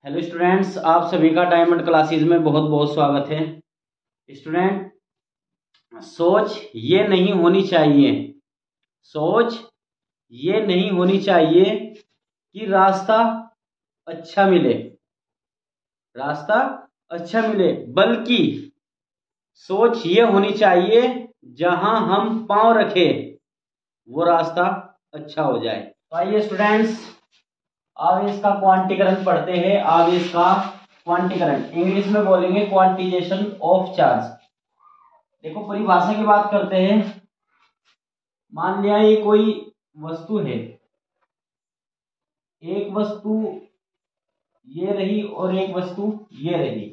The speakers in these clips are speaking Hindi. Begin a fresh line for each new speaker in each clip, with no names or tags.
हेलो स्टूडेंट्स, आप सभी का डायमंड क्लासेस में बहुत बहुत स्वागत है। स्टूडेंट, सोच ये नहीं होनी चाहिए, सोच ये नहीं होनी चाहिए कि रास्ता अच्छा मिले, रास्ता अच्छा मिले, बल्कि सोच ये होनी चाहिए जहां हम पांव रखे वो रास्ता अच्छा हो जाए। तो आइए स्टूडेंट्स, आवेश का क्वांटीकरण पढ़ते हैं। आवेश का क्वांटीकरण इंग्लिश में बोलेंगे क्वांटिजेशन ऑफ चार्ज। देखो, परिभाषा की बात करते हैं। मान लिया ये कोई वस्तु है, एक वस्तु ये रही और एक वस्तु ये रही।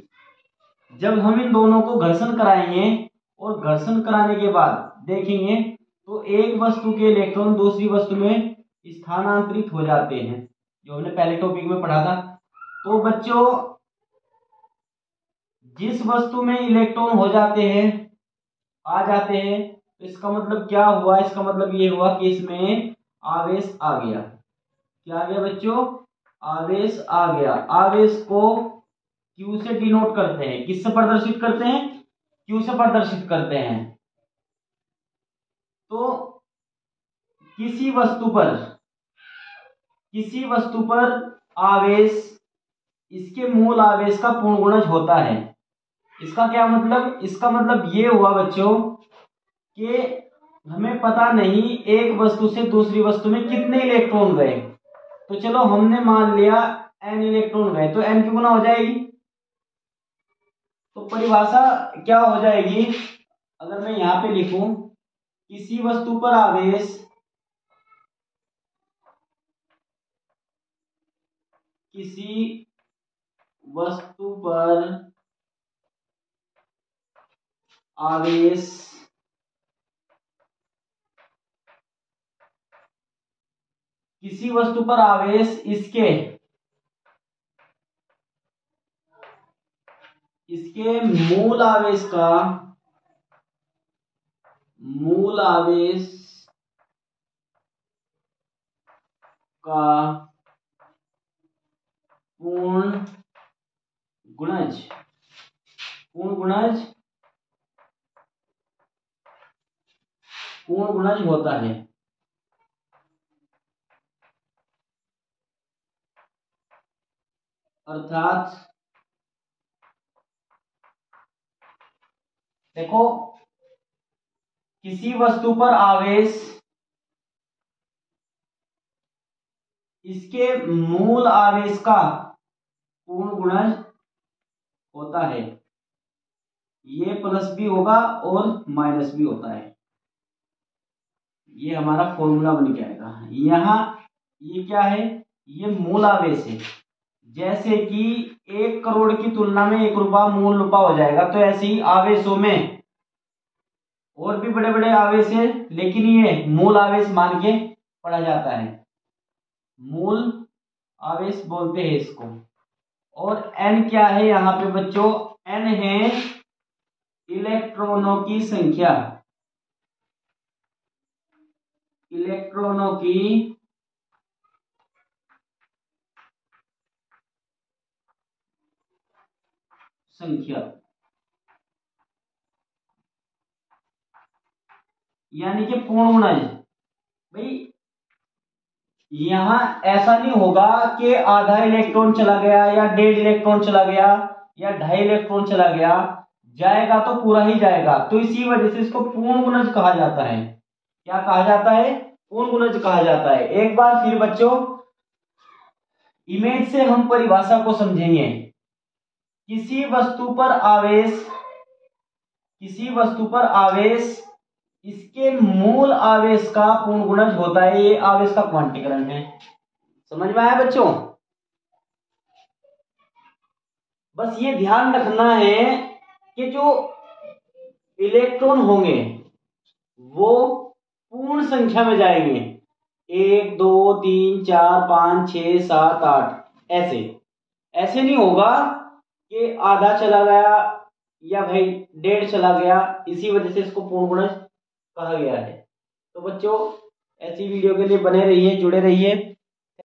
जब हम इन दोनों को घर्षण कराएंगे और घर्षण कराने के बाद देखेंगे तो एक वस्तु के इलेक्ट्रॉन दूसरी वस्तु में स्थानांतरित हो जाते हैं, जो हमने पहले टॉपिक में पढ़ा था। तो बच्चों, जिस वस्तु में इलेक्ट्रॉन हो जाते हैं, आ जाते हैं, तो इसका मतलब क्या हुआ? इसका मतलब ये हुआ कि इसमें आवेश आ गया। क्या आ गया बच्चों? आवेश आ गया। आवेश को Q से डिनोट करते हैं। किससे प्रदर्शित करते हैं? Q से प्रदर्शित करते हैं। तो किसी वस्तु पर आवेश इसके मूल आवेश का पूर्ण गुणज होता है। इसका क्या मतलब? इसका मतलब ये हुआ बच्चों कि हमें पता नहीं एक वस्तु से दूसरी वस्तु में कितने इलेक्ट्रॉन गए। तो चलो, हमने मान लिया n इलेक्ट्रॉन गए, तो n की गुना हो जाएगी। तो परिभाषा क्या हो जाएगी? अगर मैं यहां पे लिखूं, किसी वस्तु पर आवेश किसी वस्तु पर आवेश किसी वस्तु पर आवेश इसके मूल आवेश का पूर्ण गुणज होता है। अर्थात देखो, किसी वस्तु पर आवेश इसके मूल आवेश का पूर्ण गुणज होता है। ये प्लस भी होगा और माइनस भी होता है। ये हमारा फॉर्मूला बन के आएगा। यहाँ ये क्या है? ये मूल आवेश है। जैसे कि 1 करोड़ की तुलना में 1 रुपया मूल रुपया हो जाएगा, तो ऐसे ही आवेशों में और भी बड़े बड़े आवेश है, लेकिन ये मूल आवेश मान के पढ़ा जाता है। मूल आवेश बोलते हैं इसको। और n क्या है यहाँ पे बच्चों? n है इलेक्ट्रॉनों की संख्या। इलेक्ट्रॉनों की संख्या, यानी कि पूर्ण गुणज। भाई, यहां ऐसा नहीं होगा कि आधा इलेक्ट्रॉन चला गया या 1.5 इलेक्ट्रॉन चला गया या 2.5 इलेक्ट्रॉन चला गया। जाएगा तो पूरा ही जाएगा। तो इसी वजह से इसको पूर्ण गुणज कहा जाता है। क्या कहा जाता है? पूर्ण गुणज कहा जाता है। एक बार फिर बच्चों, इमेज से हम परिभाषा को समझेंगे। किसी वस्तु पर आवेश इसके मूल आवेश का पूर्ण गुणज होता है। ये आवेश का क्वांटीकरण है। समझ में आया बच्चों? बस ये ध्यान रखना है कि जो इलेक्ट्रॉन होंगे वो पूर्ण संख्या में जाएंगे। 1 2 3 4 5 6 7 8 ऐसे नहीं होगा कि आधा चला गया या भाई 1.5 चला गया। इसी वजह से इसको पूर्ण गुणज कहा गया है। तो बच्चों, ऐसी वीडियो के लिए बने रहिए, जुड़े रहिए।